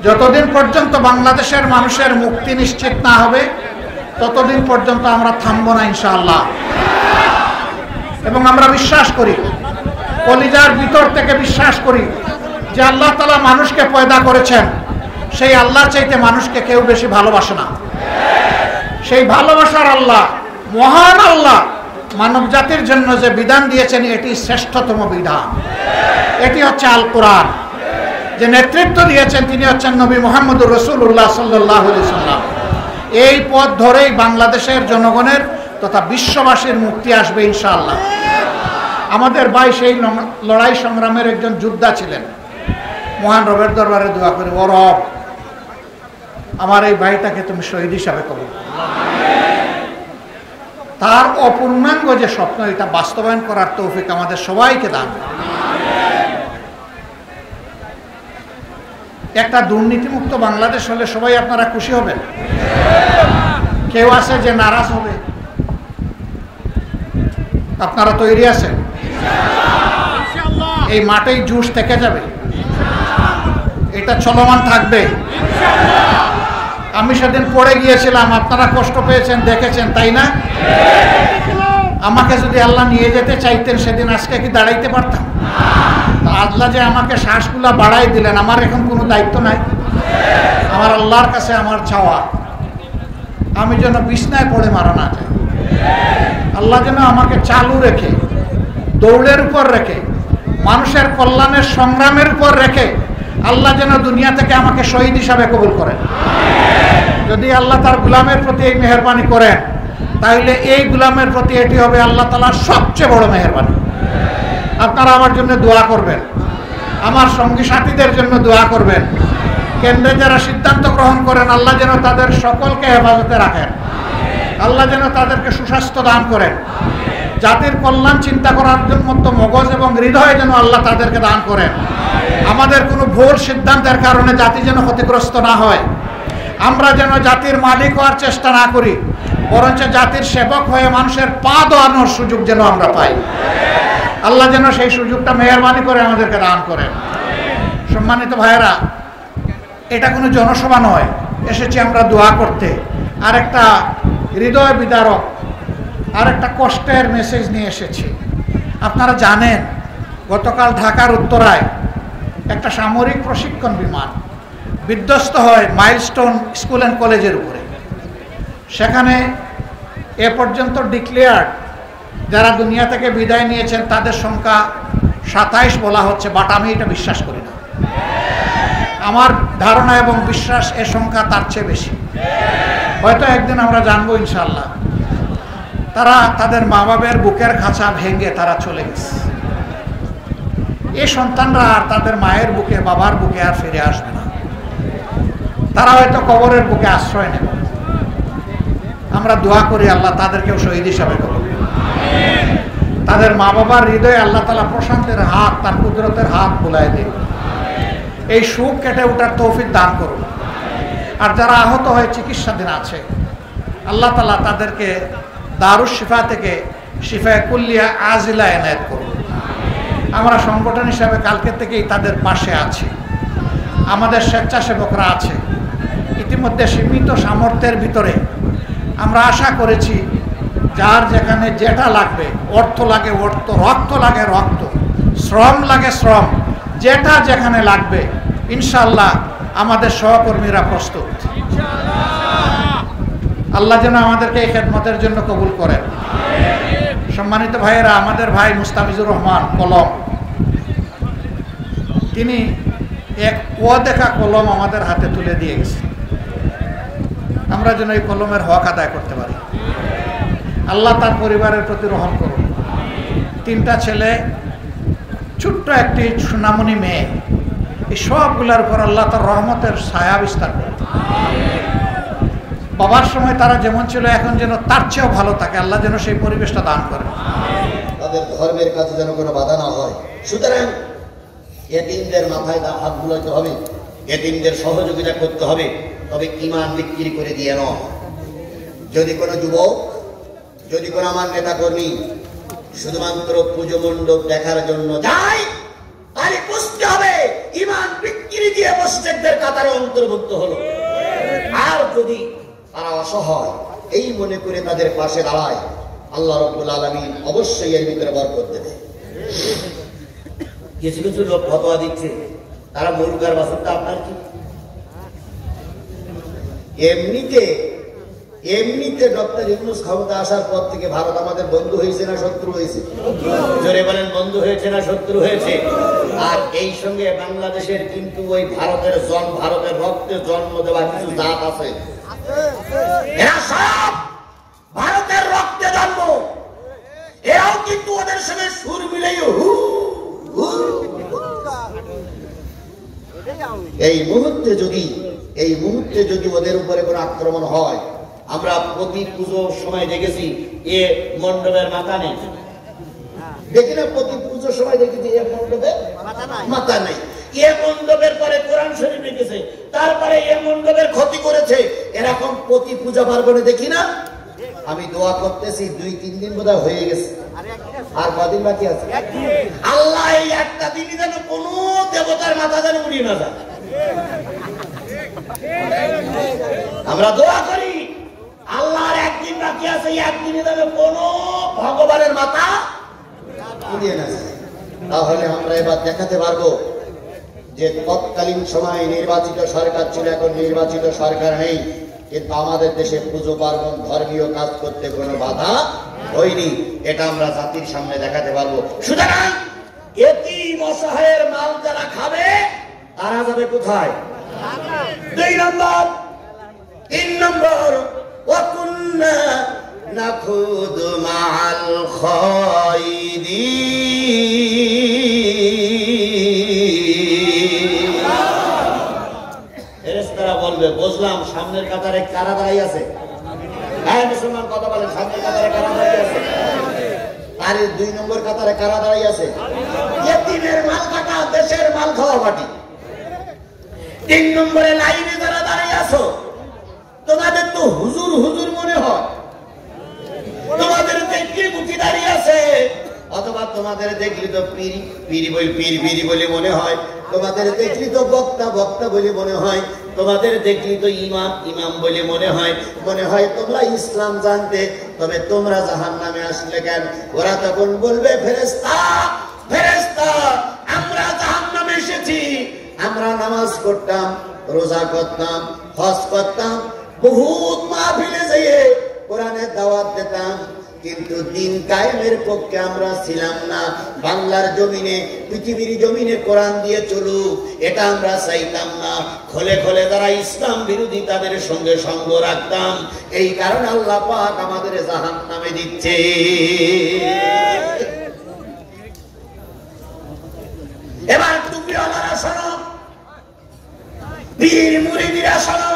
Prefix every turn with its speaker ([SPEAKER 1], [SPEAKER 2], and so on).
[SPEAKER 1] যতদিন পর্যন্ত বাংলাদেশের মানুষের মুক্তি নিশ্চিত না হবে ততদিন পর্যন্ত আমরা থামবো না ইনশাআল্লাহ। এবং আমরা বিশ্বাস করি, কলিজার ভিতর থেকে বিশ্বাস করি যে আল্লাহ তাআলা মানুষকে পয়দা করেছেন, সেই আল্লাহর চাইতে মানুষকে কেউ বেশি ভালোবাসে না। সেই ভালোবাসার আল্লাহ, মহান আল্লাহ মানব জাতির জন্য যে বিধান দিয়েছেন এটি শ্রেষ্ঠতম বিধান। এটি হচ্ছে আল কোরআন। যে নেতৃত্ব দিয়েছেন তিনি হচ্ছেন নবী মুহাম্মদুর রাসূলুল্লাহ সাল্লাল্লাহু আলাইহি সাল্লাম। এই পথ ধরেই বাংলাদেশের জনগণের তথা বিশ্ববাসীর মুক্তি আসবে ইনশাআল্লাহ। আমাদের ভাই সেই লড়াই সংগ্রামের একজন যোদ্ধা ছিলেন। মহান রবের দরবারে দোয়া করি, ও রব আমার এই ভাইটাকে তুমি শহীদ হিসাবে কবুল করো। তার অপূর্ণাঙ্গ যে স্বপ্ন এটা বাস্তবায়ন করার তৌফিক আমাদের সবাইকে দান। একটা দুর্নীতিমুক্ত বাংলাদেশ হলে সবাই আপনারা খুশি হবেন? কেউ আছে যে নারাজ হবে? আপনারা তৈরি আছেন? এই মাঠেই জুস থেকে যাবে, এটা চলমান থাকবে। আমি সেদিন পড়ে গিয়েছিলাম, আপনারা কষ্ট পেয়েছেন, দেখেছেন, তাই না? আমাকে যদি আল্লাহ নিয়ে যেতে চাইতেন সেদিন আজকে কি দাঁড়াইতে পারতাম? আল্লাহ যে আমাকে শ্বাসগুলা বাড়াই দিলেন, আমার এখন কোনো দায়িত্ব নাই। আমার আল্লাহর কাছে আমার চাওয়া আমি যেন বিছনায় পড়ে মারা না যাই। আল্লাহ যেন আমাকে চালু রেখে, দৌড়ের উপর রেখে, মানুষের কল্যাণের সংগ্রামের উপর রেখে আল্লাহ যেন দুনিয়া থেকে আমাকে শহীদ হিসাবে কবুল করেন। যদি আল্লাহ তার গোলামের প্রতি এই মেহেরবানি করেন তাহলে এই গোলামের প্রতি এটি হবে আল্লাহ তাআলার সবচেয়ে বড় মেহেরবানি। আপনারা আমার জন্য দোয়া করবেন, আমার সঙ্গী সাথীদের জন্য দোয়া করবেন। কেন্দ্রে যারা সিদ্ধান্ত গ্রহণ করেন আল্লাহ যেন তাদের সকলকে হেফাজতে রাখেন, আল্লাহ যেন তাদেরকে সুস্বাস্থ্য দান করেন, জাতির কল্যাণ চিন্তা করার মতো মগজ এবং হৃদয় যেন আল্লাহ তাদেরকে দান করেন। আমাদের কোনো ভুল সিদ্ধান্তের কারণে জাতি যেন ক্ষতিগ্রস্ত না হয়, আমরা যেন জাতির মালিক হওয়ার চেষ্টা না করি, বরঞ্চ জাতির সেবক হয়ে মানুষের পা ধোয়ানোর সুযোগ যেন আমরা পাই। আল্লাহ যেন সেই সুযোগটা মেহেরবানি করে আমাদেরকে দান করেন। সম্মানিত ভাইয়েরা, এটা কোনো জনসভা নয়, এসেছি আমরা দোয়া করতে। আর একটা হৃদয় বিদারক, আর একটা কষ্টের মেসেজ নিয়ে এসেছি। আপনারা জানেন গতকাল ঢাকার উত্তরায় একটা সামরিক প্রশিক্ষণ বিমান বিধ্বস্ত হয় মাইলস্টোন স্কুল অ্যান্ড কলেজের উপরে। সেখানে এ পর্যন্ত ডিক্লেয়ার্ড যারা দুনিয়া থেকে বিদায় নিয়েছেন তাদের সংখ্যা 27 বলা হচ্ছে, বাট আমি এটা বিশ্বাস করি না। আমার ধারণা এবং বিশ্বাস এ সংখ্যা তার চেয়ে বেশি। হয়তো একদিন আমরা জানবো ইনশাআল্লাহ। তারা তাদের মা বাবার বুকের খাঁচা ভেঙে তারা চলে গেছে। এই সন্তানরা আর তাদের মায়ের বুকে, বাবার বুকে আর ফিরে আসবে না। তারা হয়তো কবরের বুকে আশ্রয় নেবে। আমরা দোয়া করি আল্লাহ তাদেরকেও শহীদ হিসাবে কবুল করুন। তাদের মা বাবার হৃদয়ে আল্লাহ তাআলা প্রশান্তের হাত, তার কুদরতের হাত বুলায় দিন। এই সুখ কেটে ওঠার তৌফিক দান করুন। আর যারা আহত হয়ে চিকিৎসাধীন আছে আল্লাহ তাআলা তাদেরকে দারুস শিফা থেকে শিফায়ে কুল্লিয়া আজিলা এনায়েত করুন। আমরা সংগঠন হিসাবে কালকে থেকেই তাদের পাশে আছি। আমাদের স্বেচ্ছাসেবকরা আছে। ইতিমধ্যে সীমিত সামর্থ্যের ভিতরে আমরা আশা করেছি যার যেখানে যেটা লাগবে, অর্থ লাগে অর্থ, রক্ত লাগে রক্ত, শ্রম লাগে শ্রম, যেটা যেখানে লাগবে ইনশাআল্লাহ আমাদের সহকর্মীরা প্রস্তুত। আল্লাহ যেন আমাদেরকে এই খেদমতের জন্য কবুল করেন। সম্মানিত ভাইয়েরা, আমাদের ভাই মুস্তাফিজুর রহমান কলম, তিনি এক দেখা কলম আমাদের হাতে তুলে দিয়ে গেছে। আমরা যেন এই কলমের হক আদায় করতে পারি। আল্লাহ তার পরিবারের প্রতি রহম করুন। 3টা ছেলে, ছোট্ট একটি সোনামণি মেয়ে, এই সবগুলোর উপর আল্লাহ তার রহমতের ছায়া বিস্তার করুন। বাবার সময় তারা যেমন ছিল এখন যেন তার চেয়েও ভালো থাকে, আল্লাহ যেন সেই পরিবেশটা দান করেন।
[SPEAKER 2] তাদের ধর্মের কাছে যেন কোনো বাধা না হয়। সুতরাং এতিমদের মাথায় হাত বুলাতে হবে, এতিমদের সহযোগিতা করতে হবে, তবে ঈমান বিক্রি করে দিয়ে নয়। যদি কোনো যুবক, যদি কোনো আমার নেতাকর্মী শুধুমাত্র পুজো মণ্ডপ দেখার জন্য যায় তাহলে বুঝতে হবে ঈমান বিক্রি দিয়ে মুশরিকদের কাতারে অন্তর্ভুক্ত হলো। আর যদি তারা অসহায় এই মনে করে তাদের পাশে দাঁড়ায়, আল্লাহ রাব্বুল আলামিন অবশ্যই এর ভিতরে বরকত দেবে। কিছু কিছু লোক ফতোয়া দিচ্ছে তারা মুরগার বাছুরটা আপনার কি? এমনিতে ডক্টর ইউনূস ক্ষমতা আসার পর থেকে ভারত আমাদের বন্ধু হয়েছে না শত্রু হয়েছে? জোরে বলেন, বন্ধু হয়েছে না শত্রু হয়েছে? আর এই সঙ্গে বাংলাদেশের কিন্তু ওই ভারতের রক্তে জন্ম দেওয়া কিছু জাত আছে, এরা সব ভারতের রক্তে জন্ম, এরাও কিন্তু ওদের সঙ্গে সুর মিলেই এই মুহূর্তে যদি ওদের উপরে কোনো আক্রমণ হয়, আমরা প্রতি পুজোর সময় দেখেছি এ মণ্ডপের মাথা নেই, দেখি না? প্রতি পুজোর সময় দেখেছি এ মণ্ডপের মাথা নেই। এ মণ্ডপের পরে কোরআন শরীফ রেখেছে, তারপরে এ মণ্ডপের ক্ষতি করেছে, এরকম প্রতি পূজা পার্বণে দেখি না? আমি দোয়া করতেছি 2-3 দিন বোধহয় হয়ে গেছে, আর কদিন বাকি আছে? আল্লাহ এই একটা দিনই যেন কোন দেবতার মাথা যেন উড়িয়ে না যায়। আমরা দোয়া করি আল্লাহর একদিন বাকি আছে, একদিনে যেন কোন ভগবানের মাথা উড়িয়ে না যায়। তাহলে আমরা এবার দেখাতে পারবো যে তৎকালীন সময়ে নির্বাচিত সরকার ছিল, এখন নির্বাচিত সরকার নেই, কিন্তু আমাদের দেশে পুজো পার্বণ ধর্মীয় কাজ করতে কোনো বাধা হয়নি। এটা আমরা জাতির সামনে দেখাতে পারবো। সুতরাং এতিম অসহায়ের মাল যারা খাবে তারা যাবে কোথায়? 2 নম্বর। 3 নম্বর, ওয়াকুন্না নাখুদু মাআল খায়দিন। ফেরেশতারা বলবে, বুঝলাম সামনের কাতারে কারা দাঁড়িয়ে আছে? হ্যাঁ মুসলমান, কথা বলেন, সামনের কাতারে কারা দাঁড়িয়ে আছে? আরে 2 নম্বর কাতারে কারা দাঁড়িয়ে আছে? ইতিমের মাল কাটা, দেশের মাল খাওয়া পাটি। 3 নম্বরে লাইনে যারা দাঁড়িয়ে আছো, তোমাদের তো হুজুর হুজুর মনে হয়, তোমাদের দেখলে মুখি দাঁড়িয়ে আছে, অথবা তোমাদের দেখলি তো পীর বলে মনে হয়, তোমাদের দেখলি তো বক্তা বলে মনে হয়, তোমাদের দেখলি তো ইমাম বলে মনে হয় তোমরা ইসলাম জানতে, তবে তোমরা জাহান্নামে আসলে কেন? ওরা তখন বলবে, ফেরেশতা আমরা জাহান্নামে এসেছি, আমরা নামাজ পড়তাম, রোজা করতাম, হজ করতাম, বহুত মাহফিলে যেয়ে কোরআনের দাওয়াত দিতাম, কিন্তু দিন কায়েমের পক্ষে আমরা ছিলাম না। বাংলার জমিনে, পৃথিবীর জমিনে কোরআন দিয়ে চলুক এটা আমরা চাইতাম না। খোলে খোলে যারা ইসলাম বিরোধী তাদের সঙ্গে সঙ্গ রাখতাম, এই কারণে আল্লাহ পাক আমাদের জাহান্নামে দিচ্ছে। এবার টুপিওয়ালারা শোনো, পীর মুরিদিরা শোনো,